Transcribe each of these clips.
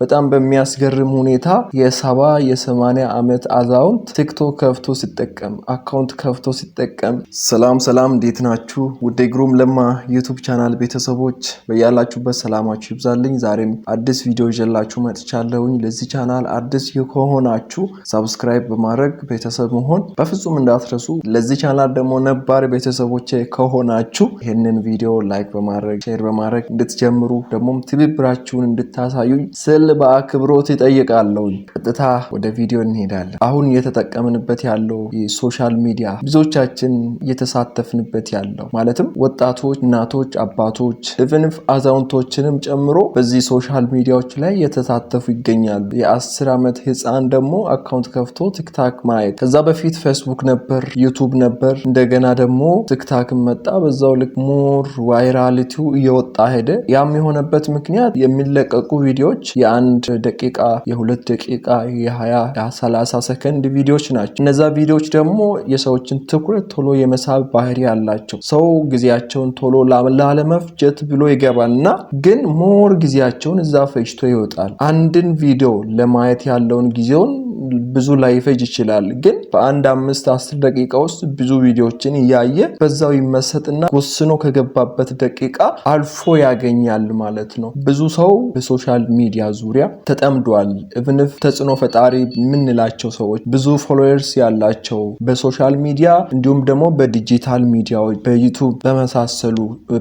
በጣም በሚያስገርም ሁኔታ የ70 ዓመት አዛውንት ቲክቶክ ከፍቶ ሲጠቀም አካውንት ከፍቶ ሲጠቀም። ሰላም እንዴት ናችሁ? ውድ ግሩም ለማ ዩቲዩብ ቻናል ቤተሰቦች በያላችሁበት ሰላማችሁ ይብዛልኝ። ዛሬም አዲስ ቪዲዮ ይዤላችሁ መጥቻለሁኝ። ለዚህ ቻናል አዲስ ከሆናችሁ ሰብስክራይብ በማድረግ ቤተሰብ መሆን በፍጹም እንዳትረሱ። ለዚህ ቻናል ደግሞ ነባር ቤተሰቦች ከሆናችሁ ይህንን ቪዲዮ ላይክ በማድረግ ሼር በማድረግ እንድትጀምሩ ደግሞ ትብብራችሁን እንድታሳዩኝ ስል በአክብሮት ይጠይቃለሁ። ቀጥታ ወደ ቪዲዮ እንሄዳለን። አሁን እየተጠቀምንበት ያለው የሶሻል ሚዲያ ብዙዎቻችን እየተሳተፍንበት ያለው ማለትም ወጣቶች፣ እናቶች፣ አባቶች ኢቭን አዛውንቶችንም ጨምሮ በዚህ ሶሻል ሚዲያዎች ላይ እየተሳተፉ ይገኛሉ። የ10 ዓመት ህፃን ደግሞ አካውንት ከፍቶ ቲክታክ ማየት። ከዛ በፊት ፌስቡክ ነበር፣ ዩቲዩብ ነበር፣ እንደገና ደግሞ ቲክታክ መጣ። በዛው ልክ ሞር ቫይራሊቲው እየወጣ ሄደ። ያም የሆነበት ምክንያት የሚለቀቁ ቪዲዮዎች የ1 ደቂቃ፣ የ2 ደቂቃ፣ የ20፣ የ30 ሰከንድ ቪዲዮዎች ናቸው። እነዛ ቪዲዮዎች ደግሞ የሰዎችን ትኩረት ቶሎ የመሳብ ባህሪ ያላቸው፣ ሰው ጊዜያቸውን ቶሎ ላለመፍጀት ብሎ ይገባልና ግን ሞር ጊዜያቸውን እዛ ፈጅቶ ይወጣል። አንድን ቪዲዮ ለማየት ያለውን ጊዜውን ብዙ ላይፈጅ ይችላል፣ ግን በአንድ 5-10 ደቂቃ ውስጥ ብዙ ቪዲዮዎችን እያየ በዛው ይመሰጥና ወስኖ ከገባበት ደቂቃ አልፎ ያገኛል ማለት ነው። ብዙ ሰው በሶሻል ሚዲያ ዙሪያ ተጠምዷል። ኢቭን ተጽዕኖ ፈጣሪ የምንላቸው ሰዎች ብዙ ፎሎወርስ ያላቸው በሶሻል ሚዲያ እንዲሁም ደግሞ በዲጂታል ሚዲያዎች በዩቲዩብ በመሳሰሉ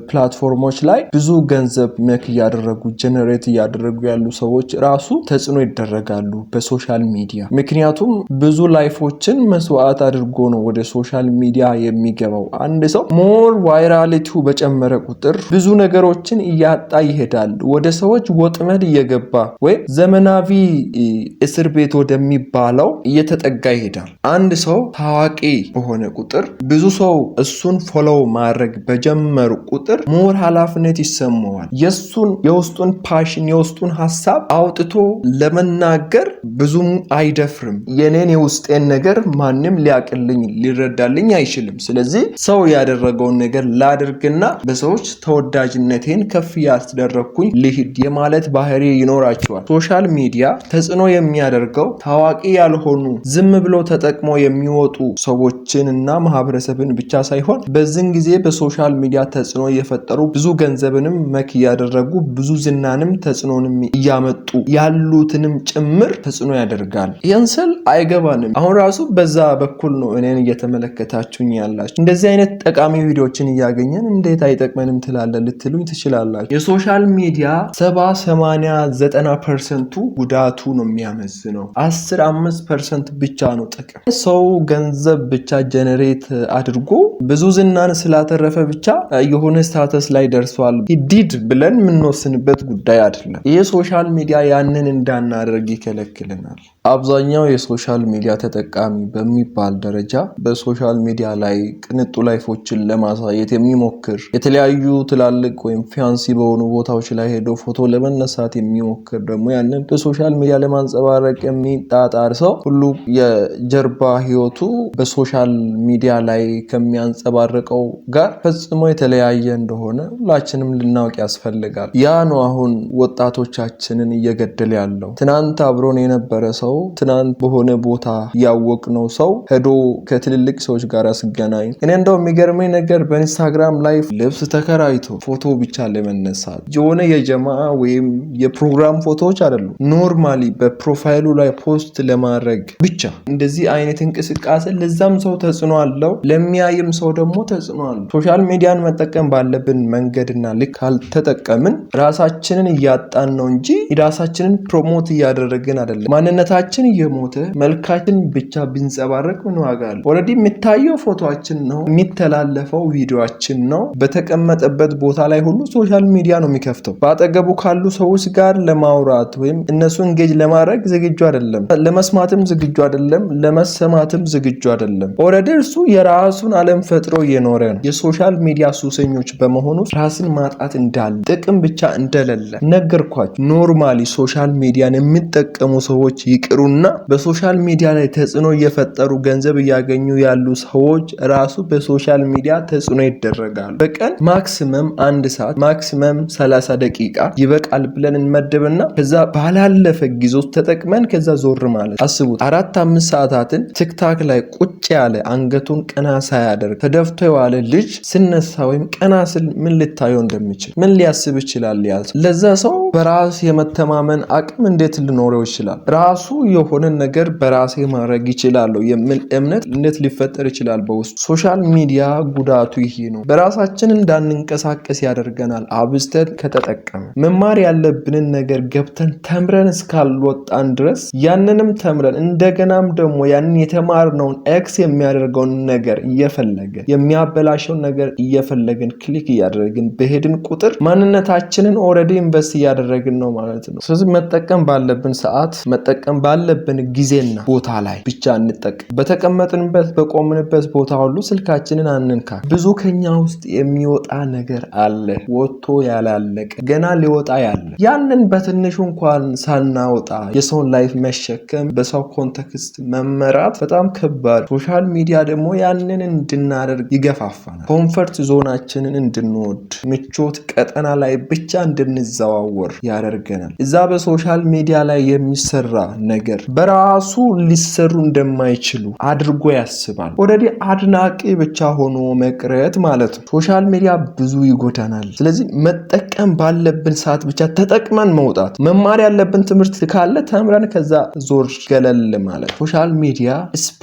ፕላትፎርሞች ላይ ብዙ ገንዘብ ሜክ እያደረጉ ጀነሬት እያደረጉ ያሉ ሰዎች ራሱ ተጽዕኖ ይደረጋሉ በሶሻል ሚዲያ። ምክንያቱም ብዙ ላይፎችን መስዋዕት አድርጎ ነው ወደ ሶሻል ሚዲያ የሚገባው። አንድ ሰው ሞር ቫይራሊቲው በጨመረ ቁጥር ብዙ ነገሮችን እያጣ ይሄዳል። ወደ ሰዎች ወጥመድ እየገባ ወይም ዘመናዊ እስር ቤት ወደሚባለው እየተጠጋ ይሄዳል። አንድ ሰው ታዋቂ በሆነ ቁጥር ብዙ ሰው እሱን ፎሎው ማድረግ በጀመሩ ቁጥር ሞር ኃላፊነት ይሰማዋል። የውስጡን ፓሽን የውስጡን ሀሳብ አውጥቶ ለመናገር ብዙም አይደፍርም። የኔን የውስጤን ነገር ማንም ሊያቅልኝ ሊረዳልኝ አይችልም። ስለዚህ ሰው ያደረገውን ነገር ላድርግና በሰዎች ተወዳጅነቴን ከፍ ያስደረኩኝ ልሂድ የማለት ባህሪ ይኖራቸዋል። ሶሻል ሚዲያ ተጽዕኖ የሚያደርገው ታዋቂ ያልሆኑ ዝም ብሎ ተጠቅሞ የሚወጡ ሰዎችን እና ማህበረሰብን ብቻ ሳይሆን በዚህን ጊዜ በሶሻል ሚዲያ ተጽዕኖ እየፈጠሩ ብዙ ገንዘብንም መክ እያደረጉ ብዙ ዝናንም ተጽዕኖንም እያመጡ ያሉትንም ጭምር ተጽዕኖ ያደርጋል። ይህን ስል አይገባንም። አሁን ራሱ በዛ በኩል ነው እኔን እየተመለከታችሁኝ ያላችሁ። እንደዚህ አይነት ጠቃሚ ቪዲዮዎችን እያገኘን እንዴት አይጠቅመንም ትላለህ ልትሉኝ ትችላላችሁ። የሶሻል ሚዲያ 70-80-90% ጉዳቱ ነው የሚያመዝነው። 15% ብቻ ነው ጥቅም። ሰው ገንዘብ ብቻ ጀነሬት አድርጎ ብዙ ዝናን ስላተረፈ ብቻ የሆነ ስታተስ ላይ ደርሷል ዲድ ብለን የምንወስንበት ጉዳይ አይደለም። ይህ ሶሻል ሚዲያ ያንን እንዳናደርግ ይከለክልናል። አብዛኛው የሶሻል ሚዲያ ተጠቃሚ በሚባል ደረጃ በሶሻል ሚዲያ ላይ ቅንጡ ላይፎችን ለማሳየት የሚሞክር የተለያዩ ትላልቅ ወይም ፋንሲ በሆኑ ቦታዎች ላይ ሄዶ ፎቶ ለመነሳት የሚሞክር ደግሞ ያንን በሶሻል ሚዲያ ለማንጸባረቅ የሚጣጣር ሰው ሁሉ የጀርባ ህይወቱ በሶሻል ሚዲያ ላይ ከሚያንጸባርቀው ጋር ፈጽሞ የተለያየ እንደሆነ ሁላችንም ልናውቅ ያስፈልጋል። ያ ነው አሁን ወጣቶቻችንን እየገደለ ያለው። ትናንት አብሮን የነበረ ሰው ትናንት በሆነ ቦታ ያወቅነው ሰው ሄዶ ከትልልቅ ሰዎች ጋር ሲገናኝ እኔ እንደው የሚገርመኝ ነገር በኢንስታግራም ላይ ልብስ ተከራይቶ ፎቶ ብቻ ለመነሳት የሆነ የጀማ ወይም የፕሮግራም ፎቶዎች አይደሉም፣ ኖርማሊ በፕሮፋይሉ ላይ ፖስት ለማድረግ ብቻ እንደዚህ አይነት እንቅስቃሴ ለዛም ሰው ተጽዕኖ አለው፣ ለሚያይም ሰው ደግሞ ተጽዕኖ አለው። ሶሻል ሚዲያን መጠቀም ባለብን መንገድና ልክ ካልተጠቀምን ራሳችንን እያጣን ነው እንጂ ራሳችንን ፕሮሞት እያደረግን አይደለም። ማንነታችን እየሞተ መልካችን ብቻ ብንጸባረቅ ምን ዋጋ አለው? ኦልሬዲ የሚታየው ፎቶአችን ነው፣ የሚተላለፈው ቪዲዮአችን ነው። በተቀመጠበት ቦታ ላይ ሁሉ ሶሻል ሚዲያ ነው የሚከፍተው። በአጠገቡ ካሉ ሰዎች ጋር ለማውራት ወይም እነሱ እንጌጅ ለማድረግ ዝግጁ አይደለም። ለመስማትም ዝግጁ አይደለም፣ ለመሰማትም ዝግጁ አይደለም። ኦልሬዲ እርሱ የራሱን ዓለም ፈጥሮ እየኖረ ነው። የሶሻል ሚዲያ ሱሰኞች በመሆኑ ራስን ማጣት እንዳለ ጥቅም ብቻ እንደሌለ ነገርኳችሁ። ኖርማሊ ሶሻል ሚዲያን የሚጠቀሙ ሰዎች ይቅሩና በሶሻል ሚዲያ ላይ ተጽዕኖ እየፈጠሩ ገንዘብ እያገኙ ያሉ ሰዎች ራሱ በሶሻል ሚዲያ ተጽዕኖ ይደረጋሉ። በቀን ማክሲመም 1 ሰዓት ማክሲመም 30 ደቂቃ ይበቃል ብለን እንመደብና ከዛ ባላለፈ ጊዜ ውስጥ ተጠቅመን ከዛ ዞር ማለት አስቡት። 4-5 ሰዓታትን ቲክታክ ላይ ቁጭ ያለ አንገቱን ቀና ሳያደርግ ተደፍቶ የዋለ ልጅ ስነሳ ወይም ቀና ስል ምን ልታየው እንደሚችል ምን ሊያስብ ይችላል? ያዝ ለዛ ሰው በራስ የመተማመን አቅም እንዴት ሊኖረው ይችላል? ራሱ የሆነ ነገር በራሴ ማድረግ ይችላል የሚል እምነት እንዴት ሊፈጠር ይችላል በውስጡ? ሶሻል ሚዲያ ጉዳቱ ይሄ ነው። በራሳችን እንዳንንቀሳቀስ ያደርገናል። አብዝተን ከተጠቀመ መማር ያለብንን ነገር ገብተን ተምረን እስካልወጣን ድረስ ያንንም ተምረን እንደገናም ደግሞ ያንን የተማርነውን ኤክስ የሚያደርገውን ነገር እየፈለገን የሚያበላሸውን ነገር እየፈለገን ክሊክ እያደረግን በሄድን ቁጥር ማንነታችንን ኦልሬዲ ኢንቨስት እያደረግን ነው ማለት ነው። ስለዚህ መጠቀም ባለብን ሰዓት መጠቀም ባለብን ጊዜና ቦታ ላይ ብቻ እንጠቀም። በተቀመጥንበት በቆምንበት ቦታ ሁሉ ስልካችንን አንንካ። ብዙ ከኛ ውስጥ የሚወጣ ነገር አለ፣ ወጥቶ ያላለቀ ገና ሊወጣ ያለ። ያንን በትንሹ እንኳን ሳናወጣ የሰውን ላይፍ መሸከም በሰው ኮንቴክስት መመራት በጣም ከባድ። ሶሻል ሚዲያ ደግሞ ያንን እንድናደርግ ይገፋፋናል። ኮምፈርት ዞናችንን እንድንወድ ምቾት ቀጠና ላይ ብቻ እንድንዘዋወር ያደርገናል። እዛ በሶሻል ሚዲያ ላይ የሚሰራ ነገር በራሱ ሊሰሩ እንደማይችሉ አድርጎ ያስባል። ኦልሬዲ አድናቂ ብቻ ሆኖ መቅረት ማለት ነው። ሶሻል ሚዲያ ብዙ ይጎዳናል። ስለዚህ መጠቀም ባለብን ሰዓት ብቻ ተጠቅመን መውጣት። መማር ያለብን ትምህርት ካለ ተምረን ከዛ ዞር ገለል ማለት። ሶሻል ሚዲያ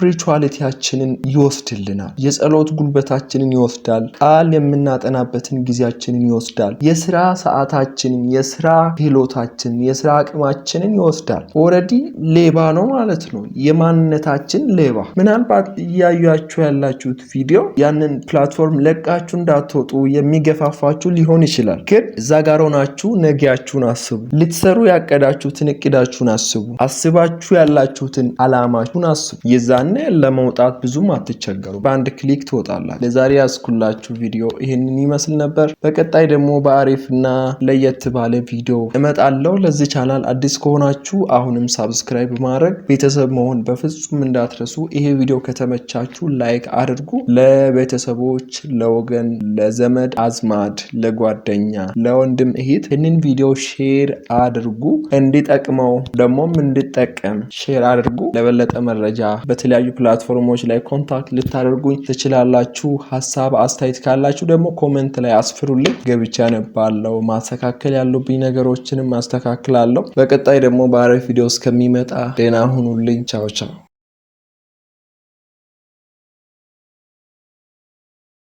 ስፒሪቹዋሊቲያችንን ይወስድልናል። የጸሎት ጉልበታችንን ይወስዳል። ቃል የምናጠናበትን ጊዜያችንን ይወስዳል። የስራ ሰዓታችንን፣ የስራ ክህሎታችንን፣ የስራ አቅማችንን ይወስዳል። ኦልሬዲ ሌባ ነው ማለት ነው። የማንነታችን ሌባ። ምናልባት እያያችሁ ያላችሁት ቪዲዮ ያንን ፕላትፎርም ለቃችሁ እንዳትወጡ የሚገፋፋችሁ ሊሆን ይችላል። ግን እዛ ጋር ሆናችሁ ነገያችሁን አስቡ። ልትሰሩ ያቀዳችሁትን እቅዳችሁን አስቡ። አስባችሁ ያላችሁትን አላማችሁን አስቡ። የዛኔ ለመውጣት ብዙም አትቸገሩ። በአንድ ክሊክ ትወጣላችሁ። ለዛሬ ያስኩላችሁ ቪዲዮ ይህንን ይመስል ነበር። በቀጣይ ደግሞ በአሪፍና ለየት ባለ ቪዲዮ እመጣለሁ። ለዚህ ቻናል አዲስ ከሆናችሁ አሁንም ሳብስክራይብ ማድረግ ቤተሰብ መሆን በፍጹም እንዳትረሱ። ይሄ ቪዲዮ ከተመቻችሁ ላይክ አድርጉ። ለቤተሰቦች፣ ለወገን፣ ለዘመድ አዝማድ፣ ለጓደኛ፣ ለወንድም እህት ይህንን ቪዲዮ ሼር አድርጉ። እንዲጠቅመው ደግሞም እንዲጠቀም ሼር አድርጉ። ለበለጠ መረጃ በተለያዩ ፕላትፎርሞች ላይ ኮንታክት ልታደርጉኝ ትችላላችሁ። ሀሳብ አስተያየት ካላችሁ ደግሞ ኮሜንት ላይ አስፍሩልኝ። ገብቻ ነባለው ማስተካከል ያሉብኝ ነገሮችንም አስተካክላለሁ። በቀጣይ ደግሞ በአሪፍ ቪዲዮ እስከሚመጣ ደህና ሁኑልኝ። ቻው ቻው።